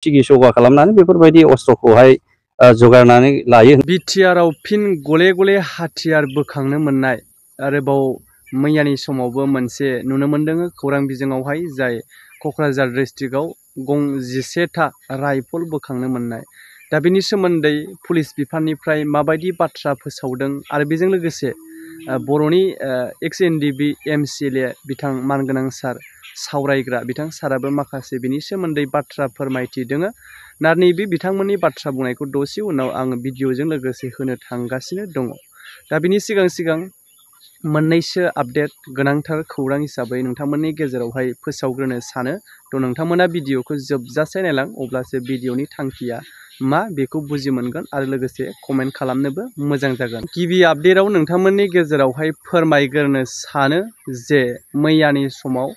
सिगि सगा खालामनानै बेफोरबायदि अस्त्रखौहाय जगायनानै लायो। बिटिआरआव फिन गले गले हाथियार बोखांनो मोननाय आरोबाव मैयानि समावबो मोनसे नुनो मोनदों खौरां बिजोङावहाय जाय क'क्राझार डिस्ट्रिक्टआव गं 11था राइफल बोखांनो मोननाय। दा बेनि सोमोन्दै पुलिस बिफाननिफ्राय माबायदि बाथ्रा फोसावदों आरो बेजों लोगोसे बर'नि एक्स एनडिबि एमसिएलए बिथां मानगोनां सार सावरायग्रा बिथां साराबो माखासे बिनि सोमोन्दै बाथ्रा फोरमायथिदों। ना नैबे बिथांमोननि बाथ्रा बुंनायखौ दसे उनाव आं भिडिअजों लोगोसे होनो थांगासिनो दङ। दा बिनि सिगां मोननैसो आपडेट गोनांथार खौरां हिसाबै नोंथांमोननि गेजेरावहाय फोसावग्रोनो सानो। थ' नोंथांमोना भिडिअखौ जोबजासे नायलां अब्लासो भिडिअनि थांखिया मा बेखौ बुजि मोनगोन आरो लोगोसे कमेन्ट खालामनोबो मोजां जागोन। गिबि आपडेटआव नोंथांमोननि गेजेरावहाय फोरमायग्रोनो सानो जे मैयानि समाव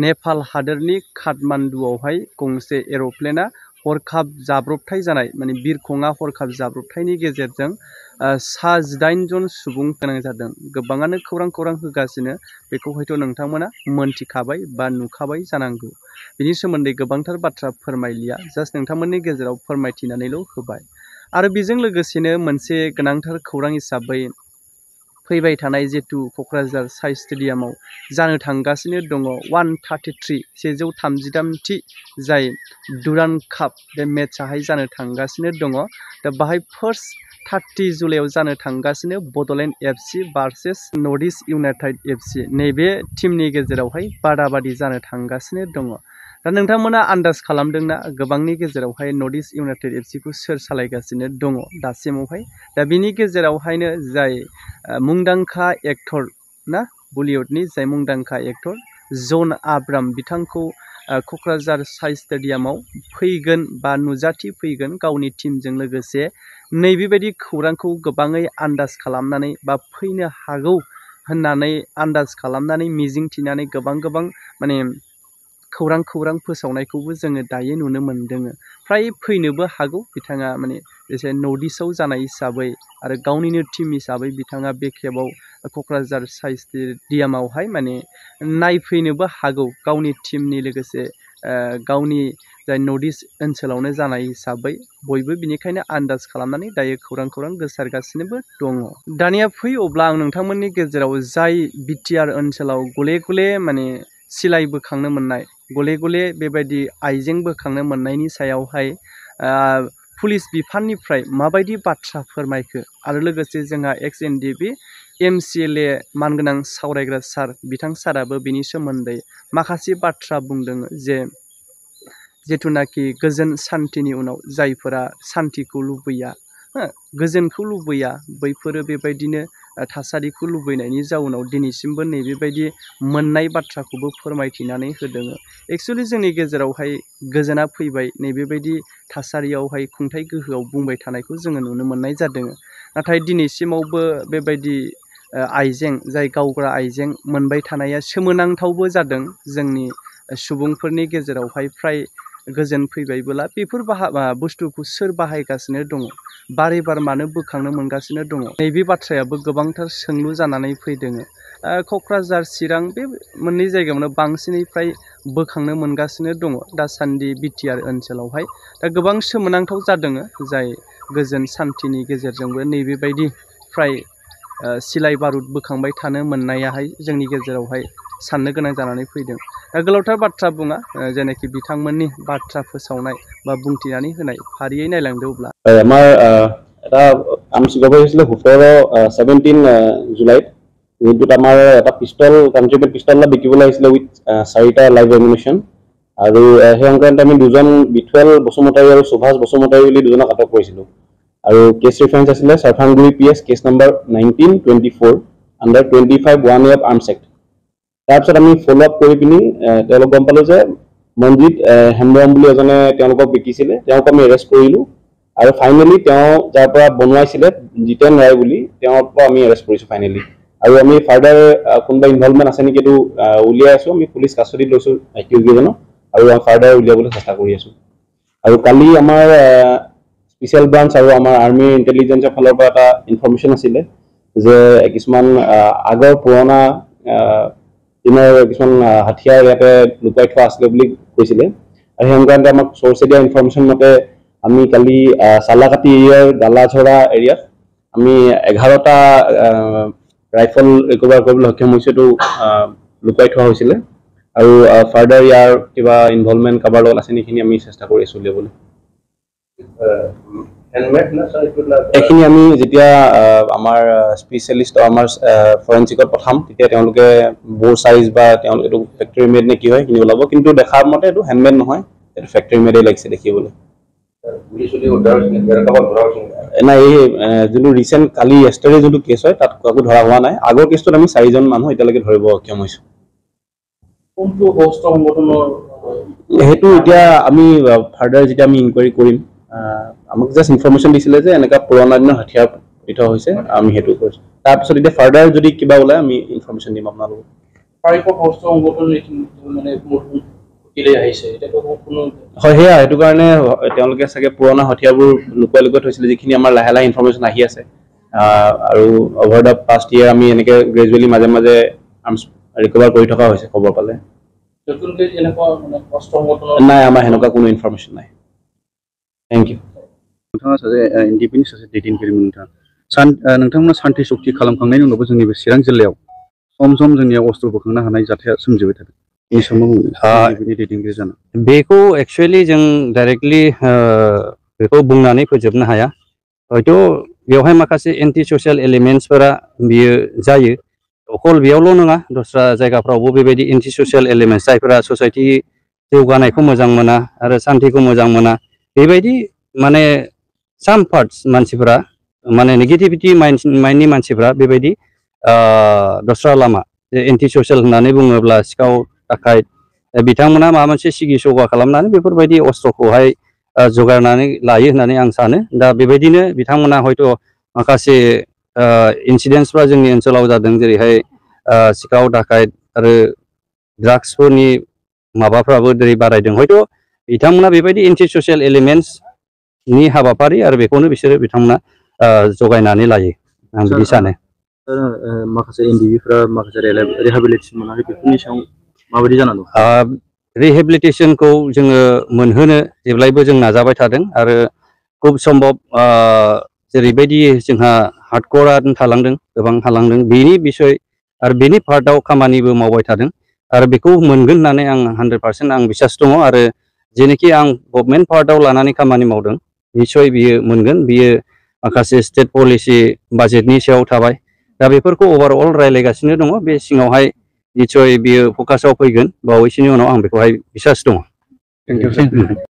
नेपाल हादोरनि काठमान्डुआवहाय गंसे एर'प्लेना हरखाब जाब्रबथाय जानाय माने बिरखंआ हरखाब जाब्रबथायनि गेजेरजों सा 18 जन सुबुं गोनां जादों। गोबाङानो खौरां होगासिनो बेखौ हयथ' नोंथांमोना मोनथिखाबाय बा नुखाबाय जानांगौ। बिनि सोमोन्दै गोबांथार बाथ्रा फोरमायलिया, जास्ट नोंथांमोननि गेजेराव फोरमायथिनानैल' होबाय। आरो बेजों लोगोसेनो मोनसे गोनांथार खौरां हिसाबै फैबाय थानाय जितु क'क्राझार साइ स्टेडियामाव जानो थांगासिनो दङ 133थि जाय डुरान्ड काप बे मेट्चआहाय जानो थांगासिनो दङ। दा बाहाय फार्स्ट 30 जुलाइआव जानो थांगासिनो Bodoland FC versus north east United FC नैबे टीमनि गेजेरावहाय बादाबादि जानो थांगासिनो दङ। दा नोंथांमोना आन्दाज खालामदोंना गोबांनि गेजेरावहाय नर्थ इस्ट इउनाइटेड एफसिखौ सोर सालायगासिनो दङ दासिमावहाय? दा बिनि गेजेरावहायनो जाय मुंदांखा एक्टर ना बलिउडनि जाय मुंदांखा एक्टर जन आब्राम बिथांखौ क'क्राझार साइ स्टेडियामाव फैगोन बा नुजाथिफैगोन गावनि टीमजों लोगोसे नैबेबायदि खौरांखौ गोबाङै आन्दाज खालामनानै बा फैनो हागौ होननानै आन्दाज खालामनानै मिजिंथिनानै गोबां माने खौरां फोसावनायखौबो जोङो दायो नुनो मोनदों। फ्राय फैनोबो हागौ बिथाङा माने एसे नर्थ इस्टआव जानाय हिसाबै आरो गावनिनो टीम हिसाबै बिथाङा बे खेबाव क'क्राझार साइ स्टेडियामावहाय माने नायफैनोबो हागौ गावनि टीमनि लोगोसे गावनि जाय नर्थ इस्ट ओनसोलावनो जानाय हिसाबै बयबो बिनिखायनो आन्दाज खालामनानै दायो खौरां गोसारगासिनोबो दङ। दानिया फै अब्ला आं नोंथांमोननि गेजेराव जाय बिटिआर ओनसोलाव गले गले माने सिलाय बोखांनो मोननाय गले गले बेबायदि आइजें बोखांनो मोननायनि सायावहाय पुलिस बिफाननिफ्राय माबायदि बाथ्रा फोरमायखो आरो लोगोसे जोंहा एक्स एनडिबि एमसिएलए मानगोनां सावरायग्रा सार बिथां साराबो बिनि सोमोन्दै माखासे बाथ्रा बुंदों जे जिथुनाखि गोजोन सान्थिनि उनाव जायफोरा सान्थिखौ लुबैया गोजोनखौ लुबैया बैफोरो बेबायदिनो थासारिखौ लुबैनायनि जाउनाव दिनैसिमबो नैबेबायदि मोननाय बाथ्राखौबो फोरमायथिनानै होदों। एक्सुवेलि जोंनि गेजेरावहाय गोजोना फैबाय नैबेबायदि थासारियावहाय खुंथाइ गोहोआव बुंबाय थानायखौ जोङो नुनो मोननाय जादों। नाथाय दिनैसिमावबो बेबायदि आइजें जाय गावग्रा आइजें मोनबाय थानाया सोमोनांथावबो जादों। जोंनि सुबुंफोरनि गेजेरावहाय फ्राय गोजोन फैबायबोला बेफोर बुस्थुखौ सोर बाहायगासिनो दङ बारे बार मानो बोखांनो मोनगासिनो दङ नैबे बाथ्रायाबो गोबांथार सोंलु जानानै फैदों। क'क्राझार चिरां बे मोननै जायगायावनो बांसिनै फ्राय बोखांनो मोनगासिनो दङ दासान्दि बिटिआर ओनसोलावहाय। दा गोबां सोमोनांथाव जादों जाय गोजोन सान्थिनि गेजेरजोंबो नैबेबायदि फ्राय सिलाय बारुद बोखांबाय थानो मोननायाहाय जोंनि गेजेरावहाय साननो गोनां जानानै फैदों। गोलावथार बाथ्रा बुङा जेनाखि बिथांमोननि बाथ्रा फोसावनाय बा बुंथिनानै होनाय फारियै नायलांदो अब्ला আমাৰ এটা আনুষ্ঠানিকভাৱে হৈছিলে 17 জুলাইত যিটোত আমাৰ এটা পিষ্টল কনট্ৰিবিউট পিষ্টল এটা বিকিবলৈ আহিছিলে উইথ 4টা লাইভ এমিনেশ্যন আৰু সেই সংক্ৰান্তত আমি দুজন বিথুৱেল বসুমতাৰী আৰু সুভাষ বসুমতাৰী বুলি দুজনক আটক কৰিছিলোঁ। আৰু কেছ ৰেফাৰেঞ্চ আছিলে চাৰফাংগুৰি PS case number 1924 under 25 1A of arms act. তাৰপিছত আমি ফ'ল' আপ কৰি পিনি তেওঁলোক গম পালোঁ যে মনজিত হেমব্ৰম বুলি এজনে তেওঁলোকক বিকিছিলে, তেওঁক আমি এৰেষ্ট কৰিলোঁ। আৰু ফাইনেলি তেওঁ যাৰ পৰা বনোৱাইছিলে জিতেন ৰায় বুলি তেওঁৰ পৰা আমি এৰেষ্ট কৰিছোঁ ফাইনেলি। আৰু আমি ফাৰ্ডাৰ কোনোবা ইনভলভমেণ্ট আছে নেকি এইটো উলিয়াই আছোঁ। আমি পুলিচ কাষ্টডিত লৈছোঁ একিউজকেইজনক আৰু ফাৰ্ডাৰ উলিয়াবলৈ চেষ্টা কৰি আছোঁ। আৰু কালি আমাৰ স্পেচিয়েল ব্ৰাঞ্চ আৰু আমাৰ আৰ্মি ইণ্টেলিজেঞ্চৰ ফালৰ পৰা এটা ইনফৰমেশ্যন আছিলে যে কিছুমান আগৰ পুৰণা দিনৰ কিছুমান হাথিয়াৰ ইয়াতে লুকুৱাই থোৱা আছিলে বুলি কৈছিলে। আৰু সেই সংক্ৰান্তে আমাক চ'ৰ্চে দিয়া ইনফৰমেশ্যন মতে আমি কালি চালাকাটি এৰিয়াৰ গালাঝৰা এৰিয়াত আমি 11টা ৰাইফল ৰিকভাৰ কৰিবলৈ সক্ষম হৈছোঁ। এইটো লুকুৱাই থোৱা হৈছিলে আৰু ফাৰ্ডাৰ ইয়াৰ কিবা ইনভলভমেণ্ট কাৰোবাৰ লগত আছে নেকি আমি চেষ্টা কৰি আছোঁ উলিয়াবলৈ। এইখিনি আমি যেতিয়া আমাৰ স্পেচিয়েলিষ্ট আমাৰ ফৰেঞ্চিকত পঠাম তেতিয়া তেওঁলোকে বোৰ চাইজ বা তেওঁলোকে এইটো ফেক্টৰী মেড নে কি হয় সেইখিনি ওলাব, কিন্তু দেখাৰ মতে এইটো হেণ্ডমেড নহয়, এইটো ফেক্টৰী মেডেই লাগিছে দেখিবলৈ। নাই, এই যোনটো ৰিচেণ্ট কালি য়েষ্টাৰডে যোনটো কেছ হয় তাত কাকো ধৰা হোৱা নাই। আগৰ কেছটোত আমি 4জন মানুহ এতিয়ালৈকে ধৰিব সক্ষম হৈছোঁ। সেইটো এতিয়া আমি ফাৰ্ডাৰ যেতিয়া আমি ইনকুৱাৰী কৰিম, আমাক জাষ্ট ইনফৰমেশ্যন দিছিলে যে এনেকুৱা পুৰণা দিনৰ হাথিয়াৰ পাতি থোৱা হৈছে, আমি সেইটো কৰিছোঁ। তাৰপিছত এতিয়া ফাৰ্ডাৰ যদি কিবা ওলাই আমি ইনফৰমেশ্যন দিম আপোনালোকক। হয়, সেয়া সেইটো কাৰণে তেওঁলোকে চাগে পুৰণা হাথিয়াৰবোৰ লুকুৱাই লুকুৱাই থৈছিলে, যিখিনি আমাৰ লাহে লাহে ইনফৰমেশ্যন আহি আছে। আৰু অভাৰ দ্য পাষ্ট ইয়েৰ আমি এনেকৈ গ্ৰেজুৱেলি মাজে মাজে আৰ্মছ ৰিকভাৰ কৰি থকা হৈছে খবৰ পালে। নাই, আমাৰ সেনেকুৱা কোনো ইনফৰমেশ্যন নাই। Thank you. नोंथाङा सासे इन्डिपेन्डेन्ट सासे दैदेनगिरिमोन नोंथांमोना सान्थि सक्ति खालामखांनायनि उनावबो जोंनि बे चिरां जिल्लायाव सम सम जोंनियाव अस्त्र बोखांनो हानाय जाथाया सोमजिबाय थादों। बेनि सोमोन्दै दैदेनगिरि जानो बेखौ एक्चुअली जों डाइरेक्टलि बेखौ बुंनानै फोजोबनो हाया। हयथ' बेवहाय माखासे एन्टि ससियेल एलिमेन्ट्सफोरा बियो जायो। अकल बेयावल' नङा, दस्रा जायगाफ्रावबो बेबायदि एन्टि ससियेल एलिमेन्ट्स जायफोरा ससाइटि जौगानायखौ मोजां मोना आरो शान्तिखौ मोजां मोना, बेबायदि माने साम पार्टस मानसिफोरा माने नेगेटिभिटी माइन्डनि मानसिफोरा बेबायदि दस्रा लामा एन्टि ससियेल होननानै बुङोब्ला सिखाव दाखायत बिथांमोना माबा मोनसे सिगि सगा खालामनानै बेफोरबायदि अस्त्रखौहाय जगायनानै लायो होननानै आं सानो। दा बेबायदिनो बिथांमोना हयथ' माखासे इन्सिडेन्ट्सफ्रा जोंनि ओनसोलाव जादों, जेरैहाय सिखाव दाखायत आरो ड्राग्सफोरनि माबाफ्राबो दिनै बारायदों। हयथ' बिथांमोना बेबायदि एन्टि ससियेल एलिमेन्ट्सनि हाबाफारि आरो बेखौनो बिथांमोना जगायनानै लायो, आं बिदि सानो। माखासे एनडिबिफ्रा माखासे रिहेबिलिटेसन मोनाखै, बेफोरनि सायाव माबायदि जानानै दं? रिहेबिलिटेसनखौ जोङो मोनहोनो जेब्लायबो जों नाजाबाय थादों आरो खुब सम्भब जेरैबायदि जोंहा हार्डक'रआ थालांदों, गोबां थालांदों, बेनि बिसय आरो बेनि पार्टआव खामानिबो मावबाय थादों आरो बेखौ मोनगोन होननानै आं 100% आं बिसास दङ। आरो जेनोखि आं गभर्नमेन्ट पार्टआव लानानै खामानि मावदों, निस्सय बियो मोनगोन। बियो माखासे स्टेट पलिसि बाजेटनि सायाव थाबाय, दा बेफोरखौ अभारअल रायज्लायगासिनो दङ। बे सिङावहाय निस्सय बियो फकासाव फैगोन बावैसोनि उनाव, आं बेखौहाय बिसास दङ। Thank you.